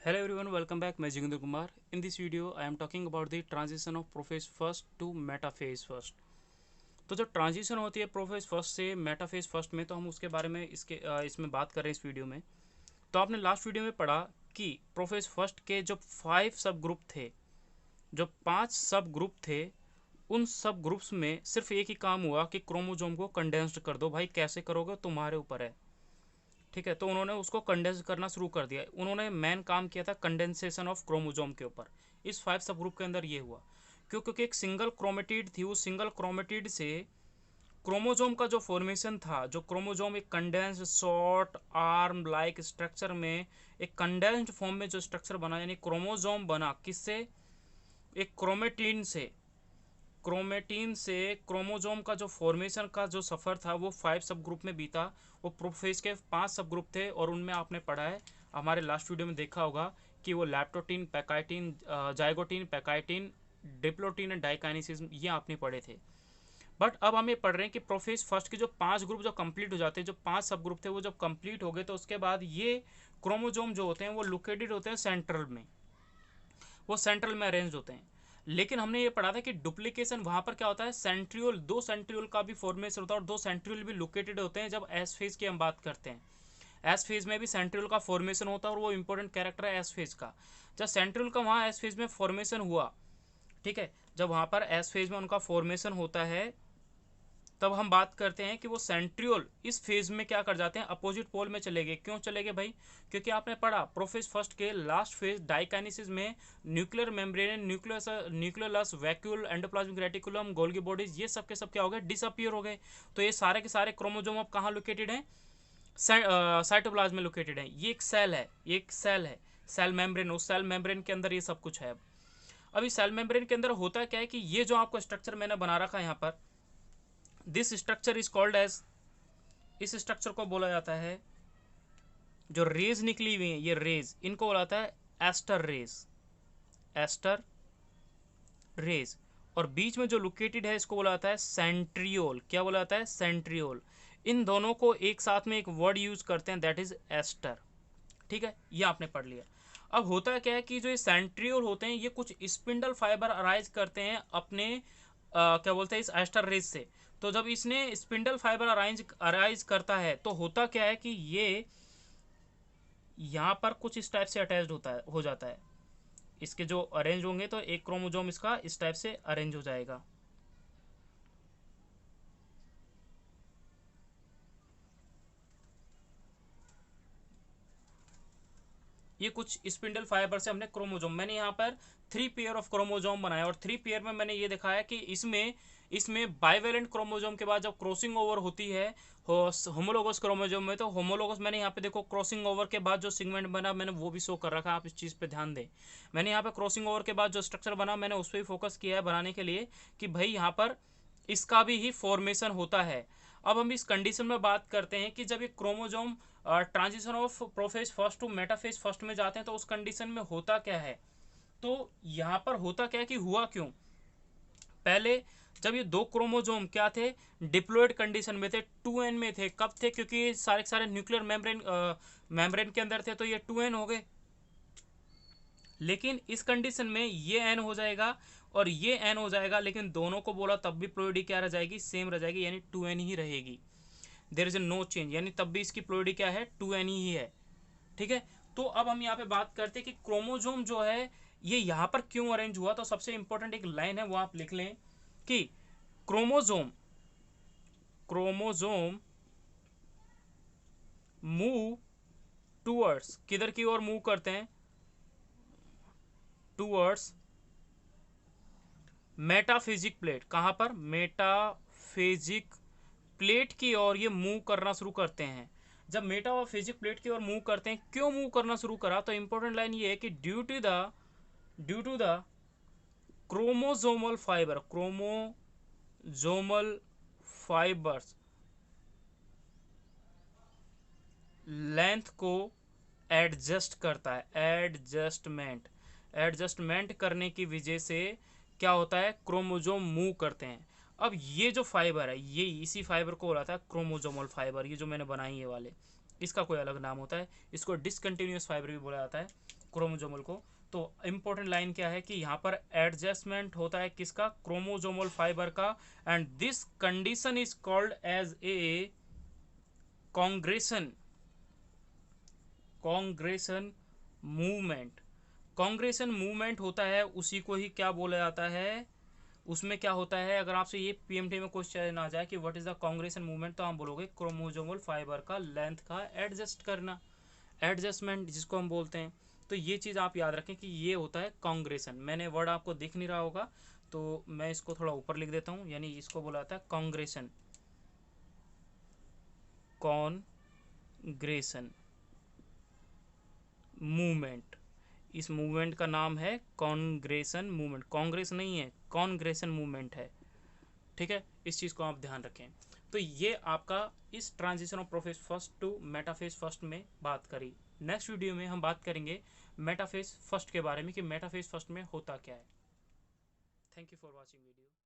Hello everyone, welcome back. मैं जिगेंद्र Kumar. In this video, I am talking about the transition of prophase first to metaphase first. तो जो transition होती है prophase first से metaphase first में, तो हम उसके बारे में इसमें बात कर रहे हैं इस वीडियो में. तो आपने लास्ट वीडियो में पढ़ा कि प्रोफेज फर्स्ट के जो 5 सब ग्रुप थे, जो 5 सब ग्रुप थे, उन सब ग्रुप्स में सिर्फ एक ही काम हुआ कि क्रोमोजोम को कंडेंस्ड कर दो. भाई कैसे करोगे तुम्हारे ऊपर है. ठीक है, तो उन्होंने उसको कंडेंस करना शुरू कर दिया. उन्होंने मेन काम किया था कंडेंसेशन ऑफ क्रोमोजोम के ऊपर. इस 5 सब ग्रुप के अंदर ये हुआ क्योंकि एक सिंगल क्रोमेटिड थी. उस सिंगल क्रोमेटिड से क्रोमोजोम का जो फॉर्मेशन था, जो क्रोमोजोम एक condensed short arm like structure में, एक कंडेंस्ड फॉर्म में जो स्ट्रक्चर बना, यानी क्रोमोजोम बना किससे? एक क्रोमेटिन से. क्रोमेटिन से क्रोमोजोम का जो फॉर्मेशन का जो सफ़र था वो 5 सब ग्रुप में बीता. वो प्रोफेज के 5 सब ग्रुप थे और उनमें आपने पढ़ा है, हमारे लास्ट वीडियो में देखा होगा कि वो लैप्टोटीन, पैकाइटिन, जाइगोटीन, पैकाइटिन, डिप्लोटीन, डाइकाइनेसिस, ये आपने पढ़े थे. बट अब हम ये पढ़ रहे हैं कि प्रोफेज फर्स्ट के जो 5 ग्रुप जो कंप्लीट हो जाते हैं, जो 5 सब ग्रुप थे वो जब कंप्लीट हो गए, तो उसके बाद ये क्रोमोजोम जो होते हैं वो लोकेटेड होते हैं सेंट्रल में. वो सेंट्रल में अरेंज होते हैं. लेकिन हमने ये पढ़ा था कि डुप्लीकेशन वहां पर क्या होता है, सेंट्रियोल, 2 सेंट्रियोल का भी फॉर्मेशन होता है और 2 सेंट्रियोल भी लोकेटेड होते हैं. जब एस फेज की हम बात करते हैं, एस फेज में भी सेंट्रियोल का फॉर्मेशन होता है और वो इंपॉर्टेंट कैरेक्टर है एस फेज का. जब सेंट्रियोल का वहाँ एस फेज में फॉर्मेशन हुआ, ठीक है, जब वहाँ पर एस फेज में उनका फॉर्मेशन होता है, तब हम बात करते हैं कि वो सेंट्रियोल इस फेज में क्या कर जाते हैं, अपोजिट पोल में चले गए. क्यों चले गए भाई? क्योंकि आपने पढ़ा प्रोफेज फर्स्ट के लास्ट फेज डाइकाइनेसिस में nuclear membrane, nucleus vacuole, endoplasmic reticulum, Golgi bodies, ये सब के सब क्या हो गए, डिसअपियर हो गए. तो ये सारे के सारे क्रोमोजोम अब कहाँ लोकेटेड हैं? साइटोप्लाज्म में लोकेटेड है. ये एक सेल है, ये एक सेल है, सेल मेम्ब्रेन. उस सेल मेम्ब्रेन के अंदर ये सब कुछ है. अब इस सेल मेम्ब्रेन के अंदर होता क्या है कि ये जो आपको स्ट्रक्चर मैंने बना रखा है यहाँ पर, this structure is called as, इस स्ट्रक्चर को बोला जाता है, जो रेज निकली हुई है ये रेज, इनको बोला जाता है एस्टर रेज. Ester raise. और बीच में जो लोकेटेड है इसको बोला जाता है सेंट्रियोल. क्या बोला जाता है? सेंट्रियोल. इन दोनों को एक साथ में एक वर्ड यूज करते हैं, दैट इज एस्टर. ठीक है, ये आपने पढ़ लिया. अब होता क्या है कि जो ये सेंट्रियोल होते हैं ये कुछ स्पिंडल फाइबर अराइज करते हैं अपने क्या बोलते हैं, इस एस्टर रेज से. तो जब इसने स्पिंडल फाइबर अराइज करता है तो होता क्या है कि ये यहाँ पर कुछ इस टाइप से अटैच्ड होता है, हो जाता है. इसके जो अरेंज होंगे तो एक क्रोमोजोम इसका इस टाइप से अरेंज हो जाएगा. ये कुछ स्पिंडल फाइबर से हमने क्रोमोजोम, मैंने यहाँ पर 3 पेयर ऑफ क्रोमोजोम बनाया और 3 पेयर में मैंने ये दिखाया कि इसमें इसमें बाइवेलेंट क्रोमोजोम के बाद जब क्रॉसिंग ओवर होती है होमोलोगस क्रोमोजोम में, तो होमोलोगस, मैंने यहाँ पे देखो क्रॉसिंग ओवर के बाद जो सेगमेंट बना मैंने वो भी शो कर रखा है, आप इस चीज़ पे ध्यान दें. मैंने यहाँ पे क्रॉसिंग ओवर के बाद जो स्ट्रक्चर बना मैंने उस पर ही फोकस किया है बनाने के लिए कि भाई यहाँ पर इसका भी ही फॉर्मेशन होता है. अब हम इस कंडीशन में बात करते हैं कि जब ये chromosome transition of prophase first to metaphase first में जाते हैं तो उस कंडीशन में होता क्या है. तो यहाँ पर होता क्या है कि हुआ क्यों, पहले जब ये 2 क्रोमोजोम क्या थे, डिप्लॉयड कंडीशन में थे, 2n में थे. कब थे? क्योंकि सारे सारे न्यूक्लियर मेम्ब्रेन के अंदर थे, तो ये 2n हो गए. लेकिन इस कंडीशन में ये n हो जाएगा और ये n हो जाएगा, लेकिन दोनों को बोला तब भी प्लोइडी क्या रह जाएगी, सेम रह जाएगी, यानी 2n ही रहेगी. देयर इज नो चेंज, यानी तब भी इसकी प्लोइडी क्या है, 2n ही है. ठीक है. तो अब हम यहाँ पे बात करते हैं कि क्रोमोजोम जो है ये यहाँ पर क्यों अरेंज हुआ. तो सबसे इंपॉर्टेंट एक लाइन है वो आप लिख लें कि क्रोमोजोम क्रोमोजोम मूव टूवर्ड्स, किधर की ओर मूव करते हैं, टूवर्ड्स मेटाफिजिक प्लेट. कहां पर? मेटाफिजिक प्लेट की ओर ये मूव करना शुरू करते हैं. जब मेटाफिजिक प्लेट की ओर मूव करते हैं, क्यों मूव करना शुरू करा, तो इंपॉर्टेंट लाइन ये है कि due to the chromosomal fibre, chromosomal fibres length को एडजस्ट करता है, एडजस्टमेंट करने की वजह से क्या होता है, क्रोमोजोम मूव करते हैं. अब ये जो फाइबर है, ये इसी फाइबर को बोला था क्रोमोजोमल फाइबर. ये जो मैंने बनाई ये वाले, इसका कोई अलग नाम होता है, इसको डिसकंटिन्यूस फाइबर भी बोला जाता है. क्रोमोजोमल को। तो इंपॉर्टेंट लाइन क्या है कि यहाँ पर एडजस्टमेंट होता है किसका, क्रोमोजोमल फाइबर का, and this condition is called as a congression, congression movement. Congression movement होता है, उसी को ही क्या बोला जाता है, उसमें क्या होता है, अगर आपसे ये पीएमटी में क्वेश्चन आ जाए कि व्हाट इज द कॉन्ग्रेशन मूवमेंट, तो हम बोलोगे क्रोमोजोमल फाइबर का लेंथ का एडजस्ट करना, एडजस्टमेंट जिसको हम बोलते हैं। तो ये चीज़ आप याद रखें कि ये होता है कॉन्ग्रेशन। मैंने वर्ड आपको दिख नहीं रहा होगा तो मैं इसको थोड़ा ऊपर लिख देता हूँ, यानी इसको बोला जाता है कॉन्ग्रेशन, कॉन्ग्रेशन मूवमेंट। इस मूवमेंट का नाम है कॉन्ग्रेशन मूवमेंट, कांग्रेस नहीं है, कॉन्ग्रेशन मूवमेंट है। ठीक है, इस चीज़ को आप ध्यान रखें। तो ये आपका इस transition of prophase first to metaphase first में बात करी। नेक्स्ट वीडियो में हम बात करेंगे मेटाफेज फर्स्ट के बारे में कि मेटाफेज फर्स्ट में होता क्या है। Thank you for watching video.